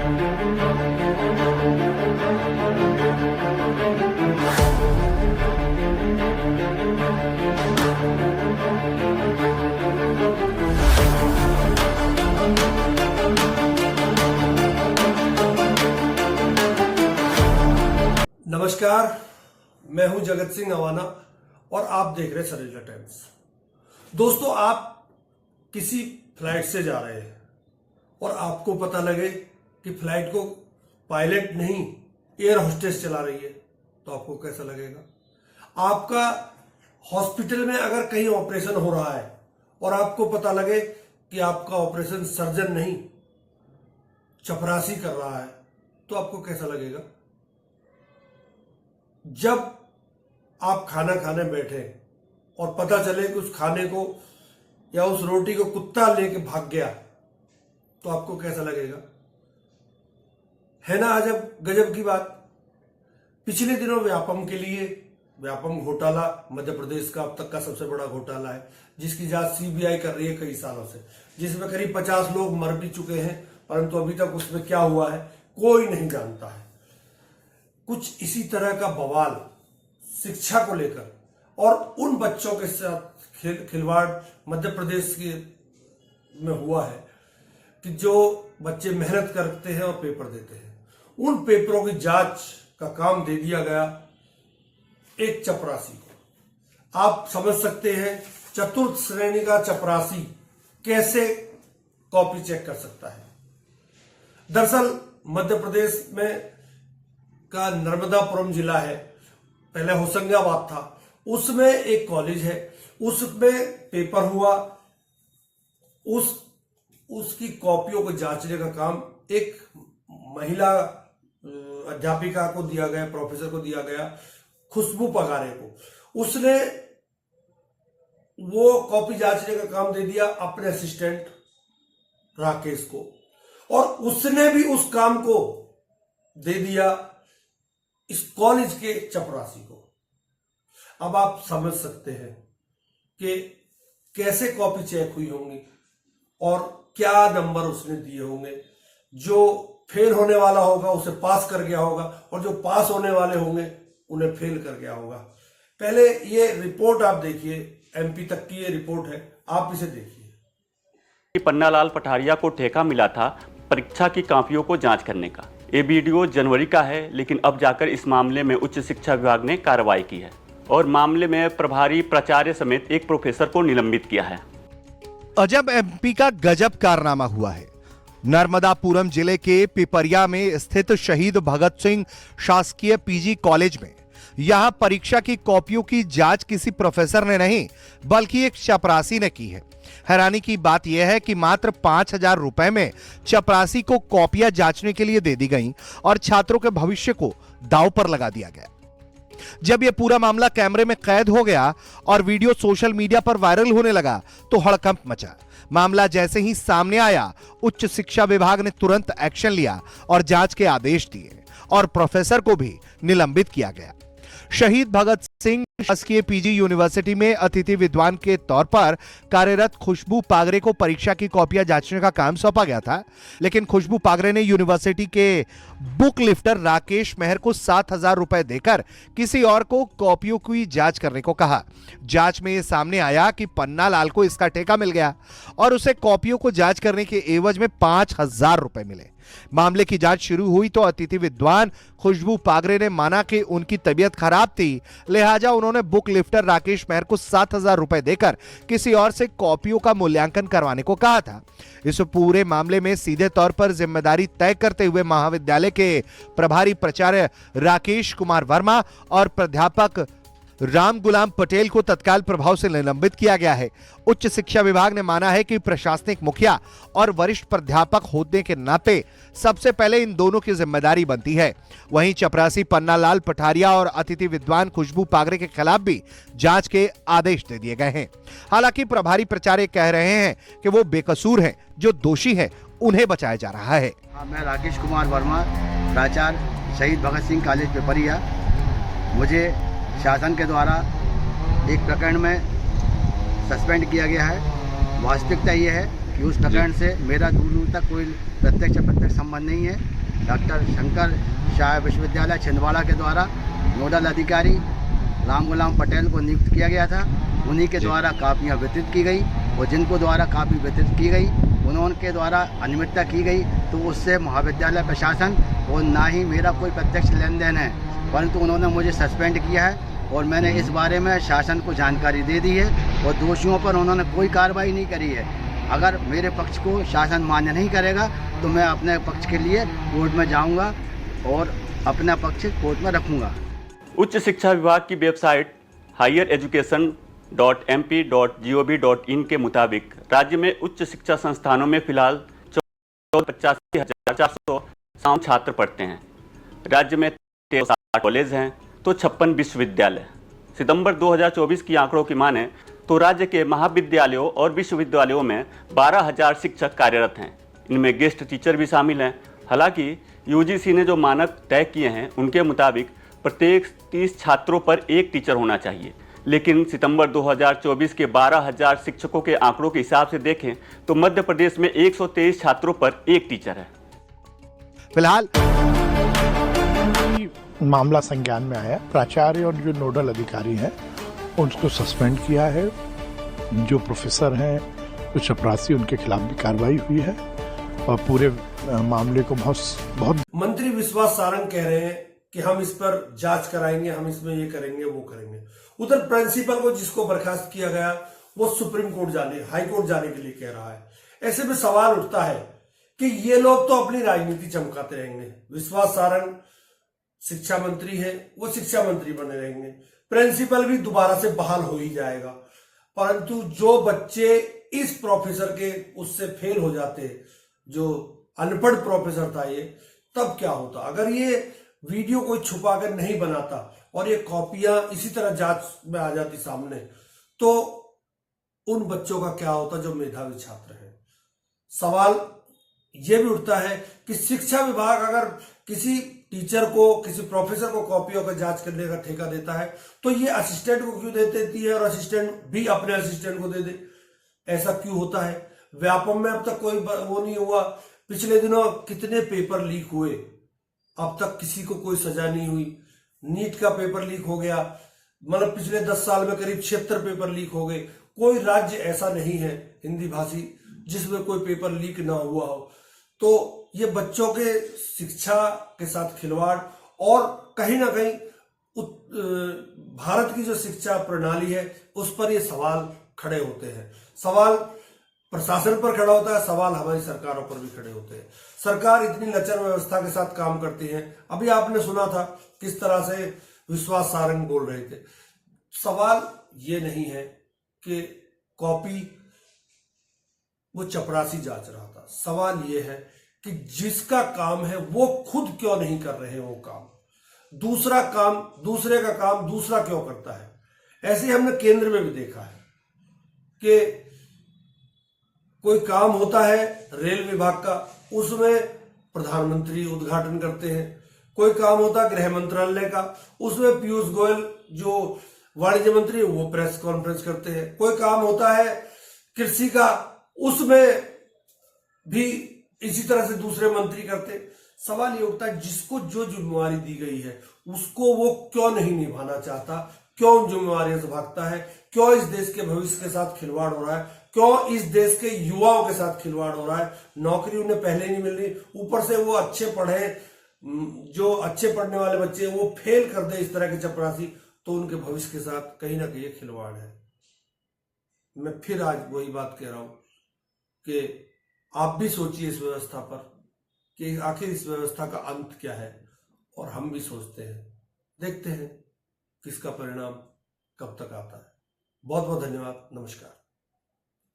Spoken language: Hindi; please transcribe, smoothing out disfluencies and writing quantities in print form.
नमस्कार, मैं हूं जगत सिंह अवाना और आप देख रहे हैं सरेला टाइम्स। दोस्तों, आप किसी फ्लाइट से जा रहे हैं और आपको पता लगे कि फ्लाइट को पायलट नहीं एयर होस्टेस चला रही है, तो आपको कैसा लगेगा? आपका हॉस्पिटल में अगर कहीं ऑपरेशन हो रहा है और आपको पता लगे कि आपका ऑपरेशन सर्जन नहीं चपरासी कर रहा है, तो आपको कैसा लगेगा? जब आप खाना खाने बैठे और पता चले कि उस खाने को या उस रोटी को कुत्ता लेके भाग गया, तो आपको कैसा लगेगा? है ना अजब गजब की बात। पिछले दिनों व्यापम घोटाला मध्य प्रदेश का अब तक का सबसे बड़ा घोटाला है, जिसकी जांच सीबीआई कर रही है कई सालों से, जिसमें करीब 50 लोग मर भी चुके हैं, परंतु अभी तक उसमें क्या हुआ है कोई नहीं जानता है। कुछ इसी तरह का बवाल शिक्षा को लेकर और उन बच्चों के साथ खिलवाड़ मध्य प्रदेश में हुआ है कि जो बच्चे मेहनत करते हैं और पेपर देते हैं, उन पेपरों की जांच का काम दे दिया गया एक चपरासी को। आप समझ सकते हैं चतुर्थ श्रेणी का चपरासी कैसे कॉपी चेक कर सकता है। दरअसल मध्य प्रदेश में का नर्मदापुरम जिला है, पहले होशंगाबाद था, उसमें एक कॉलेज है, उसमें पेपर हुआ, उसकी कॉपियों को जांचने का काम एक महिला अध्यापिका को दिया गया, प्रोफेसर को दिया गया, खुशबू पगारे को। उसने वो कॉपी जांचने का काम दे दिया अपने असिस्टेंट राकेश को, और उसने भी उस काम को दे दिया इस कॉलेज के चपरासी को। अब आप समझ सकते हैं कि कैसे कॉपी चेक हुई होंगी और क्या नंबर उसने दिए होंगे। जो फेल होने वाला होगा उसे पास कर गया होगा, और जो पास होने वाले होंगे उन्हें फेल कर गया होगा। पहले ये रिपोर्ट आप देखिए, एमपी तक की ये रिपोर्ट है, आप इसे देखिए। पन्नालाल पठारिया को ठेका मिला था परीक्षा की कॉपियों को जांच करने का। ये वीडियो जनवरी का है, लेकिन अब जाकर इस मामले में उच्च शिक्षा विभाग ने कार्रवाई की है और मामले में प्रभारी प्राचार्य समेत एक प्रोफेसर को निलंबित किया है। अजब एमपी का गजब कारनामा हुआ है। नर्मदापुरम जिले के पिपरिया में स्थित शहीद भगत सिंह शासकीय पीजी कॉलेज में यहां परीक्षा की कॉपियों की जांच किसी प्रोफेसर ने नहीं बल्कि एक चपरासी ने की है। हैरानी की बात यह है कि मात्र 5,000 रुपए में चपरासी को कॉपियां जांचने के लिए दे दी गईं और छात्रों के भविष्य को दांव पर लगा दिया गया। जब यह पूरा मामला कैमरे में कैद हो गया और वीडियो सोशल मीडिया पर वायरल होने लगा तो हड़कंप मचा। मामला जैसे ही सामने आया, उच्च शिक्षा विभाग ने तुरंत एक्शन लिया और जांच के आदेश दिए और प्रोफेसर को भी निलंबित किया गया। शहीद भगत सिंह शासकीय पीजी यूनिवर्सिटी में अतिथि विद्वान के तौर पर कार्यरत खुशबू पागरे को परीक्षा की कॉपियां जांचने का काम सौंपा गया था, लेकिन खुशबू पागरे ने यूनिवर्सिटी के बुक लिफ्टर राकेश मेहर को 7,000 रुपए देकर किसी और को कॉपियों की जांच करने को कहा। जांच में यह सामने आया कि पन्नालाल को इसका ठेका मिल गया और उसे कॉपियों को जांच करने के एवज में 5,000 रुपए मिले। मामले की जांच शुरू हुई तो अतिथि विद्वान खुशबू पागरे ने माना कि उनकी तबीयत खराब थी, लिहाजा उन्होंने बुक लिफ्टर राकेश मेहर को 7,000 रुपए देकर किसी और से कॉपियों का मूल्यांकन करवाने को कहा था। इस पूरे मामले में सीधे तौर पर जिम्मेदारी तय करते हुए महाविद्यालय के प्रभारी प्राचार्य राकेश कुमार वर्मा और प्राध्यापक राम गुलाम पटेल को तत्काल प्रभाव से निलंबित किया गया है। उच्च शिक्षा विभाग ने माना है कि प्रशासनिक मुखिया और वरिष्ठ प्राध्यापक होने के नाते सबसे पहले इन दोनों की जिम्मेदारी बनती है। वहीं चपरासी पन्नालाल पठारिया और अतिथि विद्वान खुशबू पागरे के खिलाफ भी जांच के आदेश दे दिए गए हैं। हालांकि प्रभारी प्राचार्य कह रहे हैं कि वो बेकसूर हैं, जो दोषी हैं उन्हें बचाया जा रहा है। मैं राकेश कुमार वर्मा, प्राचार्य शहीद भगत सिंह कॉलेज पिपरिया। मुझे शासन के द्वारा एक प्रकरण में सस्पेंड किया गया है। वास्तविकता ये है कि उस प्रकरण से मेरा दूर दूर तक कोई प्रत्यक्ष अप्रत्यक्ष संबंध नहीं है। डॉक्टर शंकर शाह विश्वविद्यालय छिंदवाड़ा के द्वारा नोडल अधिकारी राम गुलाम पटेल को नियुक्त किया गया था। उन्हीं के द्वारा कापियाँ वितरित की गई और जिनको द्वारा कापी वितरित की गई उनके द्वारा अनियमितता की गई, तो उससे महाविद्यालय प्रशासन और ना ही मेरा कोई प्रत्यक्ष लेन देन है, परंतु उन्होंने मुझे सस्पेंड किया है और मैंने इस बारे में शासन को जानकारी दे दी है और दोषियों पर उन्होंने कोई कार्रवाई नहीं करी है। अगर मेरे पक्ष को शासन मान्य नहीं करेगा तो मैं अपने पक्ष के लिए कोर्ट में जाऊंगा और अपना पक्ष कोर्ट में रखूंगा। उच्च शिक्षा विभाग की वेबसाइट highereducation.mp.gov.in के मुताबिक राज्य में उच्च शिक्षा संस्थानों में फिलहाल 85,400 छात्र पढ़ते हैं। राज्य में 13 कॉलेज हैं तो 56 विश्वविद्यालय। सितंबर 2024 की आंकड़ों की माने तो राज्य के महाविद्यालयों और विश्वविद्यालयों में 12,000 शिक्षक कार्यरत हैं। इनमें गेस्ट टीचर भी शामिल हैं। हालांकि यूजीसी ने जो मानक तय किए हैं उनके मुताबिक प्रत्येक 30 छात्रों पर एक टीचर होना चाहिए, लेकिन सितंबर 2024 के 12,000 शिक्षकों के आंकड़ों के हिसाब से देखें तो मध्य प्रदेश में 123 छात्रों पर एक टीचर है। फिलहाल मामला संज्ञान में आया, प्राचार्य और जो नोडल अधिकारी हैं उनको सस्पेंड किया है। जो प्रोफेसर हैं कुछ चपरासी, उनके खिलाफ भी कार्रवाई हुई है और पूरे मामले को बहुत मंत्री विश्वास सारंग कह रहे हैं कि हम इस पर जांच कराएंगे, हम इसमें ये करेंगे वो करेंगे। उधर प्रिंसिपल को जिसको बर्खास्त किया गया वो सुप्रीम कोर्ट जाने, हाई कोर्ट जाने के लिए कह रहा है। ऐसे में सवाल उठता है कि ये लोग तो अपनी राजनीति चमकाते रहेंगे। विश्वास सारंग शिक्षा मंत्री है, वो शिक्षा मंत्री बने रहेंगे, प्रिंसिपल भी दोबारा से बहाल हो ही जाएगा, परंतु जो बच्चे इस प्रोफेसर के उससे फेल हो जाते, जो अनपढ़ प्रोफेसर था ये, तब क्या होता? अगर ये वीडियो कोई छुपा कर नहीं बनाता और ये कॉपियां इसी तरह जांच में आ जाती सामने, तो उन बच्चों का क्या होता जो मेधावी छात्र हैं? सवाल यह भी उठता है कि शिक्षा विभाग अगर किसी टीचर को, किसी प्रोफेसर को कॉपियों का जांच करने का ठेका देता है तो ये असिस्टेंट को क्यों दे देती है और असिस्टेंट भी अपने असिस्टेंट को दे दे? ऐसा क्यों होता है? व्यापम में अब तक कोई वो नहीं हुआ। पिछले दिनों कितने पेपर लीक हुए, अब तक किसी को कोई सजा नहीं हुई। नीट का पेपर लीक हो गया, मतलब पिछले 10 साल में करीब 76 पेपर लीक हो गए। कोई राज्य ऐसा नहीं है हिंदी भाषी जिसमें कोई पेपर लीक ना हुआ हो। तो ये बच्चों के शिक्षा के साथ खिलवाड़ और कहीं ना कहीं भारत की जो शिक्षा प्रणाली है उस पर ये सवाल खड़े होते हैं। सवाल प्रशासन पर खड़ा होता है, सवाल हमारी सरकारों पर भी खड़े होते हैं। सरकार इतनी लचर व्यवस्था के साथ काम करती है। अभी आपने सुना था किस तरह से विश्वास सारंग बोल रहे थे। सवाल ये नहीं है कि कॉपी वो चपरासी जांच रहा था, सवाल ये है कि जिसका काम है वो खुद क्यों नहीं कर रहे वो काम, दूसरे का काम दूसरा क्यों करता है। ऐसे हमने केंद्र में भी देखा है कि कोई काम होता है रेल विभाग का, उसमें प्रधानमंत्री उद्घाटन करते हैं। कोई काम होता है गृह मंत्रालय का, उसमें पीयूष गोयल जो वाणिज्य मंत्री वो प्रेस कॉन्फ्रेंस करते हैं। कोई काम होता है कृषि का, उसमें भी इसी तरह से दूसरे मंत्री करते। सवाल ये उठता है जिसको जो जिम्मेवारी दी गई है उसको वो क्यों नहीं निभाना चाहता, क्यों उन जिम्मेवारियों से भागता है, क्यों इस देश के भविष्य के साथ खिलवाड़ हो रहा है, क्यों इस देश के युवाओं के साथ खिलवाड़ हो रहा है। नौकरी उन्हें पहले नहीं मिल रही, ऊपर से वो अच्छे पढ़े, जो अच्छे पढ़ने वाले बच्चे वो फेल कर दे इस तरह के चपरासी, तो उनके भविष्य के साथ कहीं ना कहीं खिलवाड़ है। मैं फिर आज वही बात कह रहा हूं कि आप भी सोचिए इस व्यवस्था पर कि आखिर इस व्यवस्था का अंत क्या है, और हम भी सोचते हैं, देखते हैं किसका परिणाम कब तक आता है। बहुत बहुत धन्यवाद, नमस्कार।